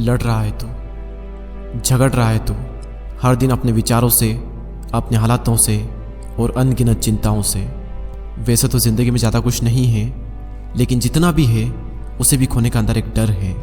लड़ रहा है तू, झगड़ रहा है तू हर दिन अपने विचारों से, अपने हालातों से और अनगिनत चिंताओं से। वैसे तो ज़िंदगी में ज़्यादा कुछ नहीं है, लेकिन जितना भी है उसे भी खोने का अंदर एक डर है।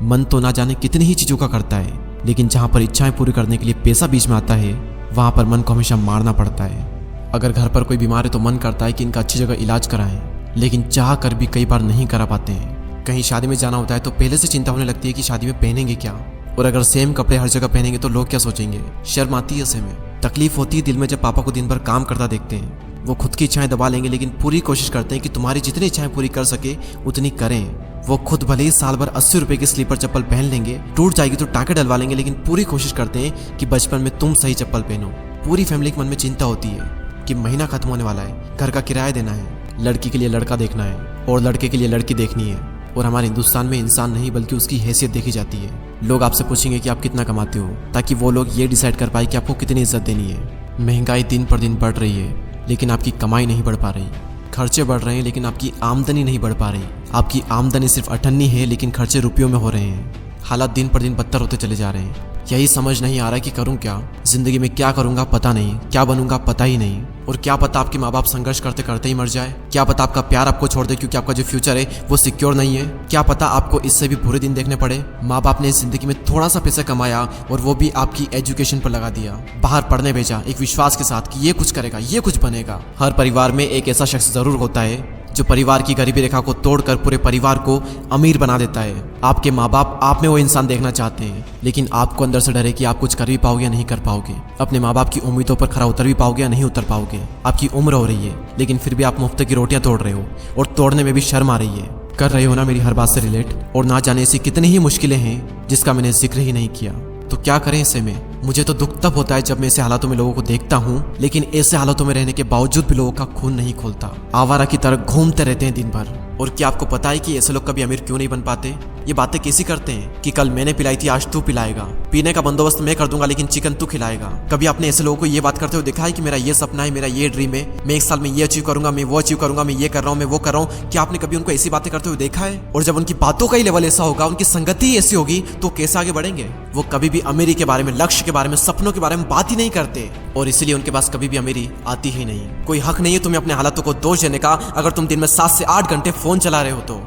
मन तो ना जाने कितनी ही चीज़ों का करता है, लेकिन जहाँ पर इच्छाएं पूरी करने के लिए पैसा बीच में आता है, वहाँ पर मन को हमेशा मारना पड़ता है। अगर घर पर कोई बीमार है तो मन करता है कि इनका अच्छी जगह इलाज कराएं, लेकिन चाह कर भी कई बार नहीं करा पाते हैं। कहीं शादी में जाना होता है तो पहले से चिंता होने लगती है कि शादी में पहनेंगे क्या, और अगर सेम कपड़े हर जगह पहनेंगे तो लोग क्या सोचेंगे। शर्म आती है ऐसे में, तकलीफ होती है दिल में जब पापा को दिन भर काम करता देखते हैं। वो खुद की इच्छाएं दबा लेंगे, लेकिन पूरी कोशिश करते हैं कि तुम्हारी जितनी इच्छाएं पूरी कर सके उतनी करें। वो खुद भले ही साल भर 80 रुपए की स्लीपर चप्पल पहन लेंगे, टूट जाएगी तो टाँके डलवा लेंगे, लेकिन पूरी कोशिश करते हैं कि बचपन में तुम सही चप्पल पहनो। पूरी फैमिली के मन में चिंता होती है कि महीना खत्म होने वाला है, घर का किराया देना है, लड़की के लिए लड़का देखना है और लड़के के लिए लड़की देखनी है। और हमारे हिंदुस्तान में इंसान नहीं बल्कि उसकी हैसियत देखी जाती है। लोग आपसे पूछेंगे कि आप कितना कमाते हो, ताकि वो लोग ये डिसाइड कर पाए कि आपको कितनी इज्जत देनी है। महंगाई दिन पर दिन बढ़ रही है, लेकिन आपकी कमाई नहीं बढ़ पा रही। खर्चे बढ़ रहे हैं, लेकिन आपकी आमदनी नहीं बढ़ पा रही। आपकी आमदनी सिर्फ अठन्नी है, लेकिन खर्चे रुपयों में हो रहे हैं। हालात दिन पर दिन बदतर होते चले जा रहे हैं। यही समझ नहीं आ रहा है कि करूं क्या, जिंदगी में क्या करूंगा पता नहीं, क्या बनूंगा पता ही नहीं। और क्या पता आपके माँ बाप संघर्ष करते करते ही मर जाए। क्या पता आपका प्यार आपको छोड़ दे, क्योंकि आपका जो फ्यूचर है वो सिक्योर नहीं है। क्या पता आपको इससे भी बुरे दिन देखने पड़े। माँ बाप ने इस जिंदगी में थोड़ा सा पैसा कमाया और वो भी आपकी एजुकेशन पर लगा दिया, बाहर पढ़ने भेजा एक विश्वास के साथ कि ये कुछ करेगा, ये कुछ बनेगा। हर परिवार में एक ऐसा शख्स जरूर होता है जो परिवार की गरीबी रेखा को तोड़कर पूरे परिवार को अमीर बना देता है। आपके माँ बाप आप में वो इंसान देखना चाहते हैं, लेकिन आपको अंदर से डर है कि आप कुछ कर भी पाओगे या नहीं कर पाओगे। अपने माँ बाप की उम्मीदों पर खरा उतर भी पाओगे या नहीं उतर पाओगे। आपकी उम्र हो रही है, लेकिन फिर भी आप मुफ्त की रोटियां तोड़ रहे हो और तोड़ने में भी शर्म आ रही है। कर रहे हो ना मेरी हर बात से रिलेट, और ना जाने ऐसी कितनी ही मुश्किलें हैं जिसका मैंने जिक्र ही नहीं किया। तो क्या करें ऐसे में। मुझे तो दुख तब होता है जब मैं ऐसे हालातों में लोगों को देखता हूँ, लेकिन ऐसे हालातों में रहने के बावजूद भी लोगों का खून नहीं खोलता। आवारा की तरह घूमते रहते हैं दिन भर। और क्या आपको पता है कि ऐसे लोग कभी अमीर क्यों नहीं बन पाते? ये बातें कैसी करते हैं कि कल मैंने पिलाई थी, आज तू पिलाएगा, पीने का बंदोबस्त मैं कर दूंगा, लेकिन चिकन तू खिलाएगा। कभी आपने ऐसे लोगों को ये बात करते हुए देखा है कि मेरा ये सपना है, मेरा ये ड्रीम है, मैं 1 साल में ये अचीव करूंगा, मैं वो अचीव करूंगा, मैं ये कर रहा हूँ, मैं वो कर रहा हूँ? क्या आपने कभी उनको ऐसी बातें करते हुए देखा है? और जब उनकी बातों का ही लेवल ऐसा होगा, उनकी संगति ही ऐसी होगी, तो कैसे आगे बढ़ेंगे? वो कभी भी अमीरी के बारे में, लक्ष्य के बारे में, सपनों के बारे में बात ही नहीं करते, और इसीलिए उनके पास कभी भी अमीरी आती ही नहीं। कोई हक नहीं है तुम्हें अपने हालातों को दोष देने का, अगर तुम दिन में 7 से 8 घंटे फोन चला रहे हो तो।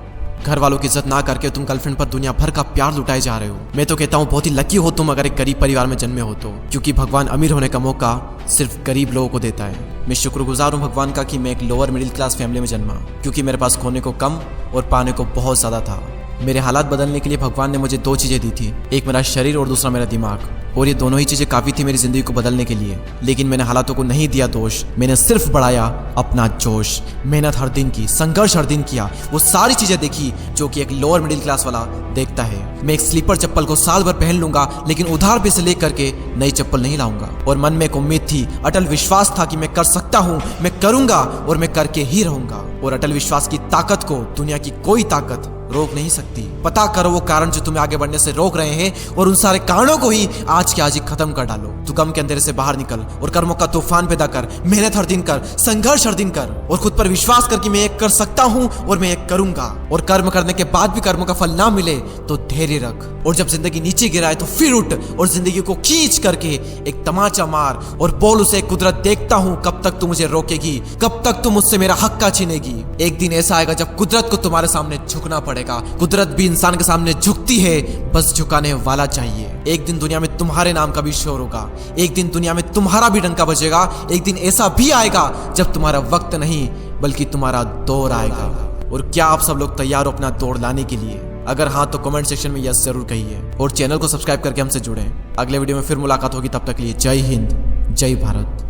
घर वालों की इज्जत ना करके तुम गर्लफ्रेंड पर दुनिया भर का प्यार लुटाए जा रहे हो। मैं तो कहता हूँ बहुत ही लकी हो तुम अगर एक गरीब परिवार में जन्मे हो तो, क्योंकि भगवान अमीर होने का मौका सिर्फ गरीब लोगों को देता है। मैं शुक्रगुजार हूँ भगवान का कि मैं एक लोअर मिडिल क्लास फैमिली में जन्मा, क्योंकि मेरे पास खोने को कम और पाने को बहुत ज्यादा था। मेरे हालात बदलने के लिए भगवान ने मुझे 2 चीजें दी थी, एक मेरा शरीर और दूसरा मेरा दिमाग, और ये दोनों ही चीजें काफी थी मेरी जिंदगी को बदलने के लिए। लेकिन मैंने हालातों को नहीं दिया दोष, मैंने सिर्फ बढ़ाया अपना जोश। मेहनत हर दिन की, संघर्ष हर दिन किया, वो सारी चीजें देखी जो कि एक लोअर मिडिल क्लास वाला देखता है। मैं एक स्लीपर चप्पल को साल भर पहन लूंगा, लेकिन उधार पैसे लेकर के नई चप्पल नहीं लाऊंगा। और मन में एक उम्मीद थी, अटल विश्वास था कि मैं कर सकता हूँ, मैं करूंगा और मैं करके ही रहूंगा। और अटल विश्वास की ताकत को दुनिया की कोई ताकत रोक नहीं सकती। पता करो वो कारण जो तुम्हें आगे बढ़ने से रोक रहे हैं, और उन सारे कारणों को ही आज के आज ही खत्म कर डालो। तू गम के अंधेरे से बाहर निकल और कर्मों का तूफान पैदा कर। मेहनत हर दिन कर, संघर्ष हर दिन कर, और खुद पर विश्वास कर कि मैं ये कर सकता हूँ और मैं ये करूंगा। और कर्म करने के बाद भी कर्मों का फल ना मिले तो धैर्य रख, और जब जिंदगी नीचे गिराए तो फिर उठ और जिंदगी को खींच करके एक तमाचा मार और बोल उसे, कुदरत देखता हूँ कब तक तू मुझे रोकेगी, कब तक तू मुझसे मेरा हक्का छीनेगी। एक दिन ऐसा आएगा जब कुदरत को तुम्हारे सामने झुकना पड़ेगा। कुदरत भी इंसान के सामने झुकती है, बस झुकाने वाला चाहिए। एक दिन दुनिया में तुम्हारे नाम का भी शोर होगा, एक दिन दुनिया में तुम्हारा भी डंका बजेगा। एक दिन ऐसा भी आएगा जब तुम्हारा वक्त नहीं बल्कि तुम्हारा दौर आएगा। और क्या आप सब लोग तैयार हो अपना दौर लाने के लिए? अगर हाँ तो कमेंट सेक्शन में यस जरूर कहिए, और चैनल को सब्सक्राइब करके हमसे जुड़ें। अगले वीडियो में फिर मुलाकात होगी, तब तक के लिए जय हिंद, जय भारत।